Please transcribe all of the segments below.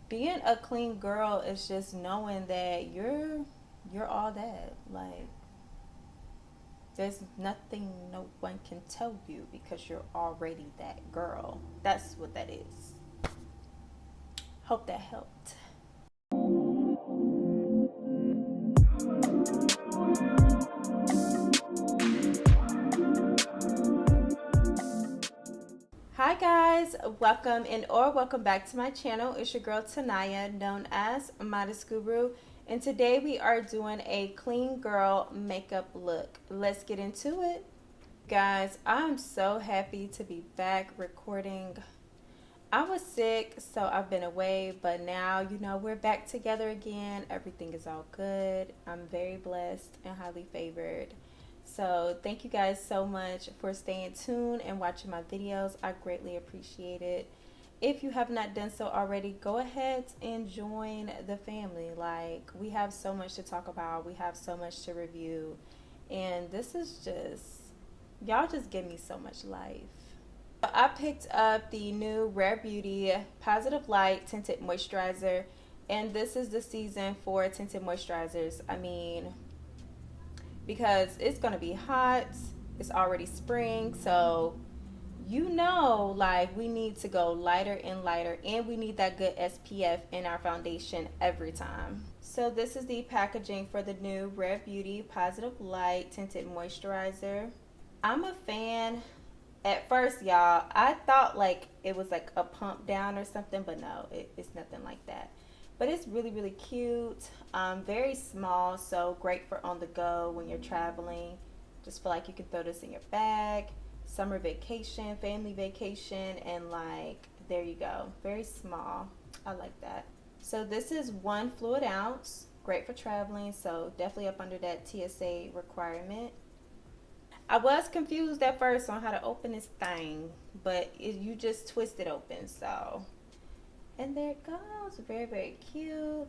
being a clean girl is just knowing that you're all that. Like, there's nothing no one can tell you because you're already that girl. That's what that is. Hope that helped. Hi guys, welcome or welcome back to my channel. It's your girl Tanaya, known as Modest Guru, and today we are doing a clean girl makeup look. Let's get into it. Guys, I'm so happy to be back recording. I was sick, so I've been away, but now, we're back together again. Everything is all good. I'm very blessed and highly favored. So thank you guys so much for staying tuned and watching my videos. I greatly appreciate it. If you have not done so already, go ahead and join the family. Like, we have so much to talk about. We have so much to review. And this is just, y'all just give me so much life. I picked up the new Rare Beauty Positive Light Tinted Moisturizer. And this is the season for tinted moisturizers. I mean, because it's going to be hot. It's already spring. So, like, we need to go lighter and lighter. And we need that good SPF in our foundation every time. So, this is the packaging for the new Rare Beauty Positive Light Tinted Moisturizer. I'm a fan. At first, y'all, I thought like it was like a pump down or something. But no, it's nothing like that. But it's really, really cute. Very small, so great for on the go when you're traveling. Just feel like you can throw this in your bag. Summer vacation, family vacation, and like, there you go. Very small. I like that. So this is 1 fluid ounce. Great for traveling, so definitely up under that TSA requirement. I was confused at first on how to open this thing, but you just twist it open, so. And there it goes. Very, very cute.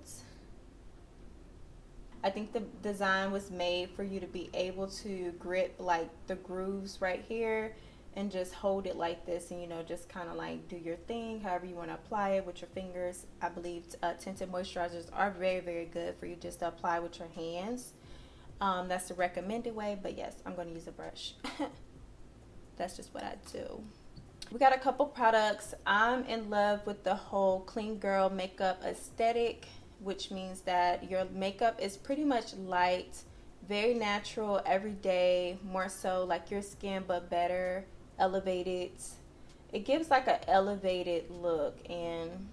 I think the design was made for you to be able to grip like the grooves right here and just hold it like this and, just kind of like do your thing however you want to apply it with your fingers. I believe tinted moisturizers are very, very good for you just to apply with your hands. That's the recommended way, but yes, I'm going to use a brush. That's just what I do. We got a couple products. I'm in love with the whole clean girl makeup aesthetic, which means that your makeup is pretty much light, very natural, everyday, more so like your skin, but better, elevated. It gives like an elevated look, and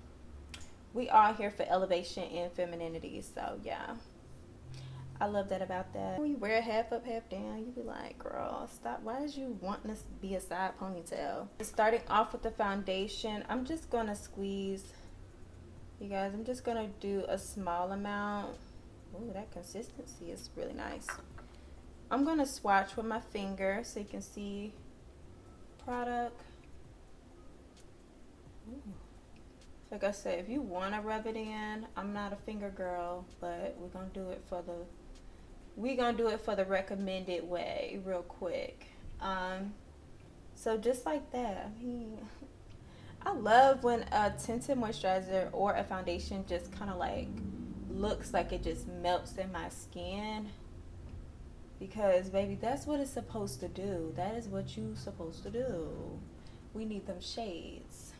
we are here for elevation and femininity, so yeah. I love that about that. When you wear half up, half down, you be like, girl, stop. Why did you want this to be a side ponytail? Starting off with the foundation, I'm just going to squeeze. You guys, I'm just going to do a small amount. Ooh, that consistency is really nice. I'm going to swatch with my finger so you can see product. Ooh. Like I said, if you want to rub it in, I'm not a finger girl, but we're going to do it for the recommended way real quick. So just like that. I mean, I love when a tinted moisturizer or a foundation just kind of like looks like it just melts in my skin, because baby, that's what it's supposed to do. That is what you're supposed to do. We need them shades.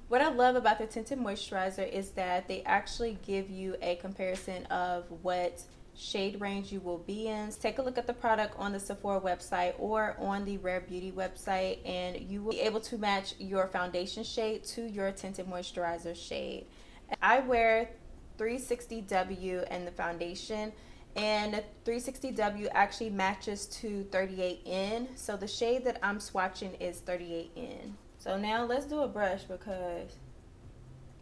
What I love about the tinted moisturizer is that they actually give you a comparison of what shade range you will be in. Take a look at the product on the Sephora website or on the Rare Beauty website, and you will be able to match your foundation shade to your tinted moisturizer shade. I wear 360W in the foundation, and 360W actually matches to 38N. So the shade that I'm swatching is 38N. So now let's do a brush because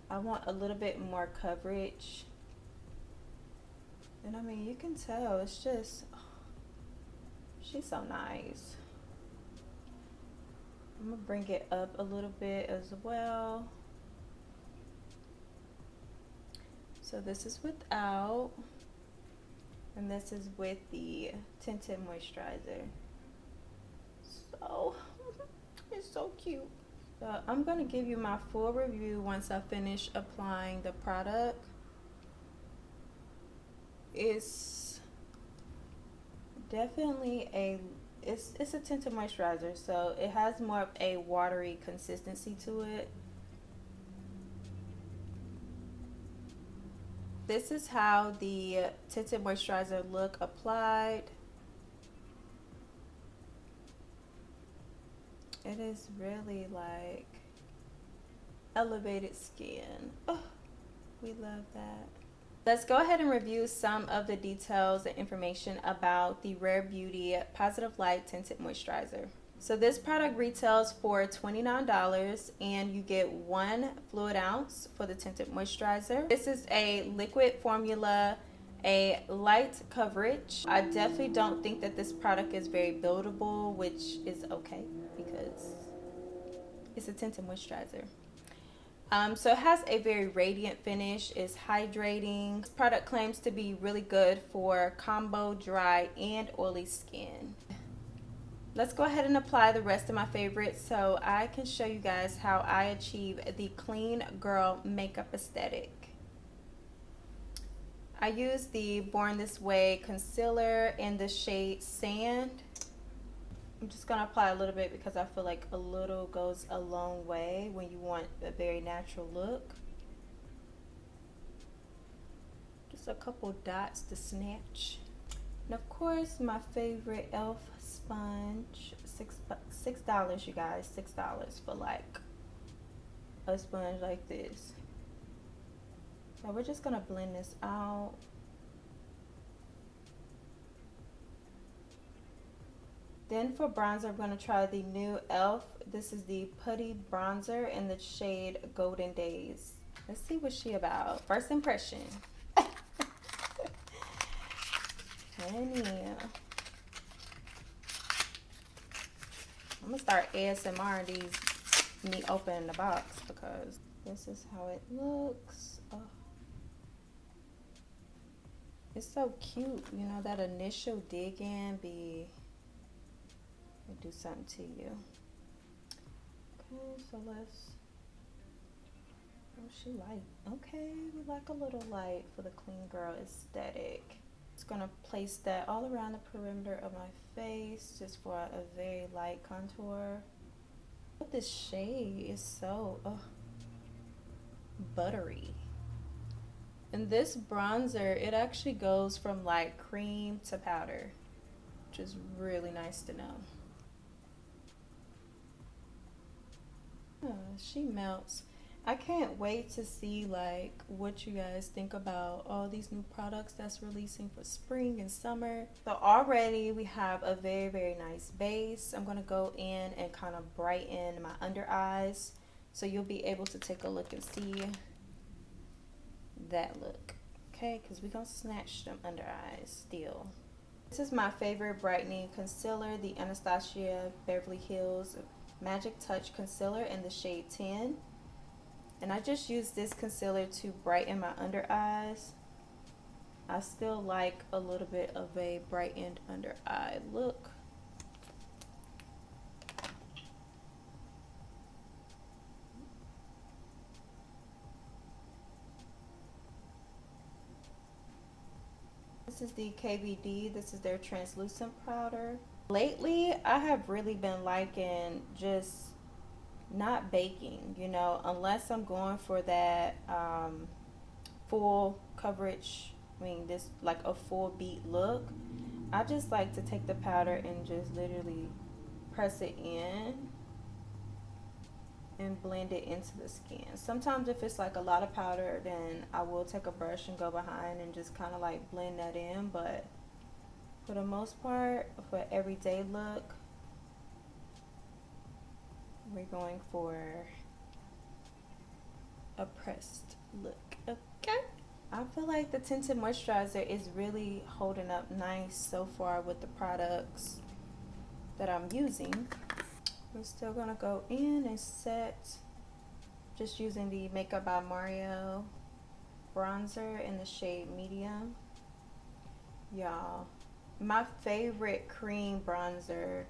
I want a little bit more coverage. And I mean, you can tell it's just, oh, she's so nice. I'm gonna bring it up a little bit as well. So this is without, and this is with the tinted moisturizer. So it's so cute. So I'm going to give you my full review once I finish applying the product. It's definitely it's a tinted moisturizer, so it has more of a watery consistency to it. This is how the tinted moisturizer look applied. It is really like elevated skin. Oh, we love that. Let's go ahead and review some of the details and information about the Rare Beauty Positive Light Tinted Moisturizer. So this product retails for $29 and you get 1 fluid ounce for the tinted moisturizer. This is a liquid formula, a light coverage. I definitely don't think that this product is very buildable, which is okay because it's a tinted moisturizer. So it has a very radiant finish, is hydrating. This product claims to be really good for combo dry and oily skin. Let's go ahead and apply the rest of my favorites so I can show you guys how I achieve the clean girl makeup aesthetic. I use the Born This Way concealer in the shade Sand. I'm just going to apply a little bit because I feel like a little goes a long way when you want a very natural look. Just a couple dots to snatch. And of course, my favorite e.l.f. sponge, $6, you guys, $6 for like a sponge like this. So we're just gonna blend this out. Then for bronzer, I'm gonna try the new e.l.f. This is the Putty bronzer in the shade Golden Days. Let's see what she about. First impression. Honey. I'm gonna start ASMR these me opening the box because this is how it looks. Oh. It's so cute, you know, that initial dig in be do something to you. Okay, so let's, oh, she light. Okay, we like a little light for the clean girl aesthetic. Just gonna place that all around the perimeter of my face just for a very light contour. But this shade is so buttery. And this bronzer, it actually goes from like cream to powder, which is really nice to know. She melts. I can't wait to see like what you guys think about all these new products that's releasing for spring and summer. So already we have a very, very nice base. I'm going to go in and kind of brighten my under eyes so you'll be able to take a look and see that look. Okay, because we're going to snatch them under eyes still. This is my favorite brightening concealer, the Anastasia Beverly Hills Magic Touch Concealer in the shade 10. And I just use this concealer to brighten my under eyes. I still like a little bit of a brightened under eye look. This is the KVD. This is their translucent powder. Lately, I have really been liking just not baking, you know, unless I'm going for that full coverage, I mean this like a full beat look. I just like to take the powder and just literally press it in and blend it into the skin. Sometimes if it's like a lot of powder, then I will take a brush and go behind and just kind of like blend that in, but for the most part, for everyday look, we're going for a pressed look. Okay, I feel like the tinted moisturizer is really holding up nice so far with the products that I'm using. We're still gonna go in and set, just using the Makeup by Mario bronzer in the shade Medium. Y'all, my favorite cream bronzer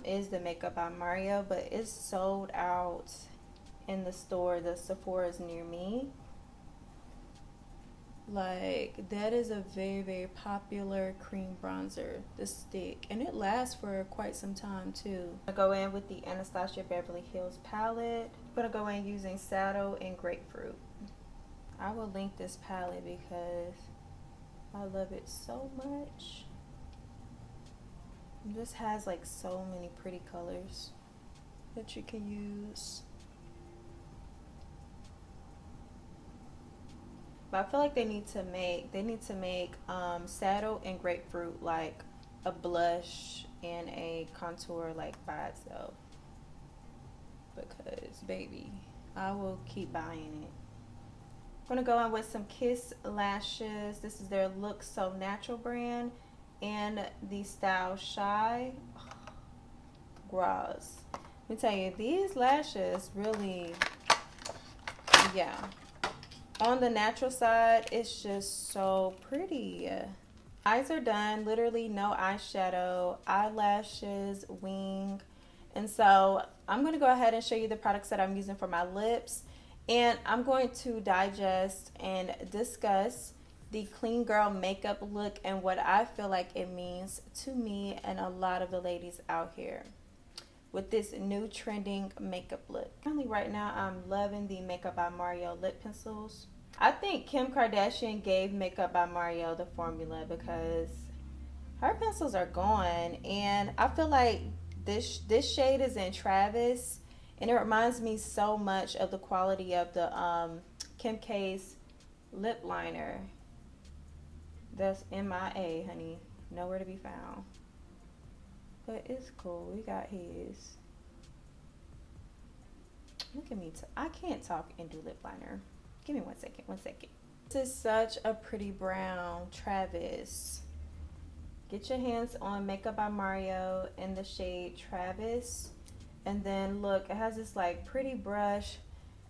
is the Makeup by Mario, but it's sold out in the store. The Sephora's near me. Like, that is a very, very popular cream bronzer, the stick, and it lasts for quite some time too. I'm gonna go in with the Anastasia Beverly Hills palette. I'm gonna go in using Saddle and Grapefruit. I will link this palette because I love it so much. This has like so many pretty colors that you can use. But I feel like they need to make Saddle and Grapefruit like a blush and a contour like by itself. Because baby, I will keep buying it. I'm gonna go in with some Kiss lashes. This is their Look So Natural brand and the style Shy. Gross. Let me tell you, these lashes really, yeah. On the natural side, it's just so pretty. Eyes are done. Literally no eyeshadow, eyelashes, wing. And so I'm going to go ahead and show you the products that I'm using for my lips. And I'm going to digest and discuss the clean girl makeup look and what I feel like it means to me and a lot of the ladies out here with this new trending makeup look. Currently right now I'm loving the Makeup by Mario lip pencils. I think Kim Kardashian gave Makeup by Mario the formula because her pencils are gone, and I feel like this shade is in Travis, and it reminds me so much of the quality of the Kim K's lip liner. That's MIA, honey, nowhere to be found. But it's cool. We got his. Look at me. I can't talk and do lip liner. Give me 1 second. 1 second. This is such a pretty brown. Travis. Get your hands on Makeup by Mario in the shade Travis. And then look, it has this like pretty brush.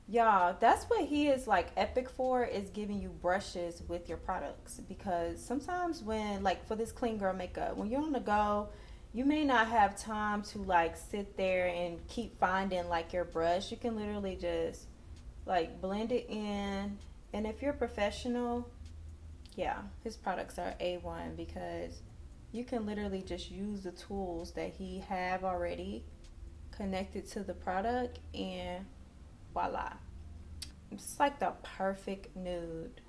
Y'all, that's what he is like epic for, is giving you brushes with your products. Because sometimes when, like for this clean girl makeup, when you're on the go, you may not have time to like sit there and keep finding like your brush. You can literally just like blend it in. And if you're professional, yeah, his products are A1 because you can literally just use the tools that he have already connected to the product and voila. It's like the perfect nude.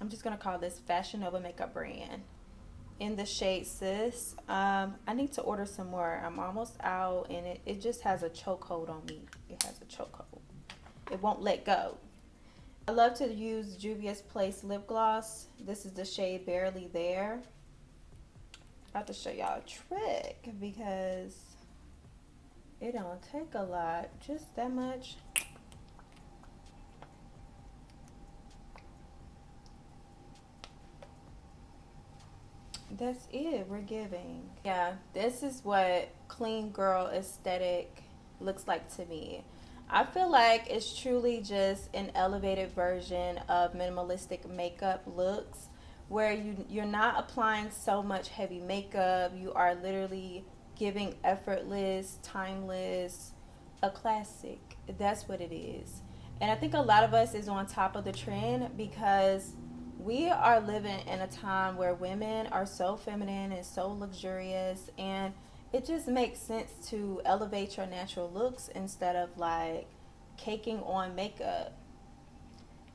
I'm just gonna call this Fashion Nova makeup brand in the shade Sis. I need to order some more. I'm almost out, and it just has a chokehold on me. It has a chokehold. It won't let go. I love to use Juvia's Place lip gloss. This is the shade Barely There. I have to show y'all a trick because it don't take a lot, just that much. That's it. We're giving. Yeah, this is what clean girl aesthetic looks like to me. I feel like it's truly just an elevated version of minimalistic makeup looks where you're not applying so much heavy makeup. You are literally giving effortless, timeless, a classic. That's what it is. And I think a lot of us is on top of the trend because we are living in a time where women are so feminine and so luxurious, and it just makes sense to elevate your natural looks instead of like caking on makeup.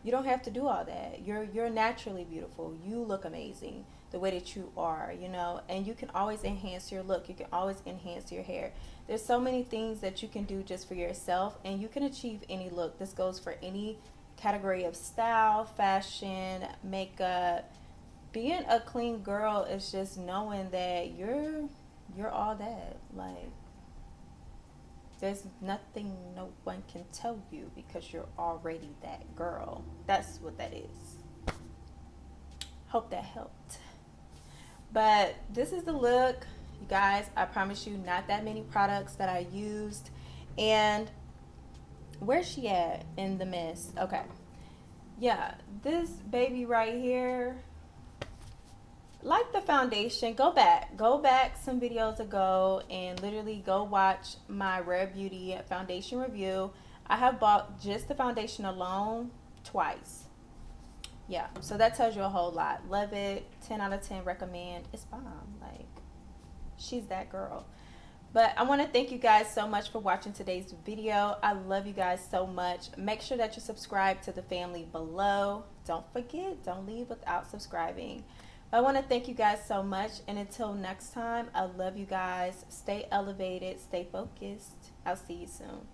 You don't have to do all that. You're naturally beautiful. You look amazing the way that you are, you know, and you can always enhance your look. You can always enhance your hair. There's so many things that you can do just for yourself, and you can achieve any look. This goes for any category of style, fashion, makeup. Being a clean girl is just knowing that you're all that. Like, there's nothing no one can tell you because you're already that girl. That's what that is. Hope that helped. But this is the look, you guys. I promise you, not that many products that I used. And where's she at in the mist? Okay. Yeah, this baby right here, like the foundation, go back some videos ago and literally go watch my Rare Beauty foundation review. I have bought just the foundation alone twice. Yeah, so that tells you a whole lot. Love it. 10 out of 10 recommend. It's bomb. Like, she's that girl. But I want to thank you guys so much for watching today's video. I love you guys so much. Make sure that you subscribe to the family below. Don't forget, don't leave without subscribing. I want to thank you guys so much. And until next time, I love you guys. Stay elevated. Stay focused. I'll see you soon.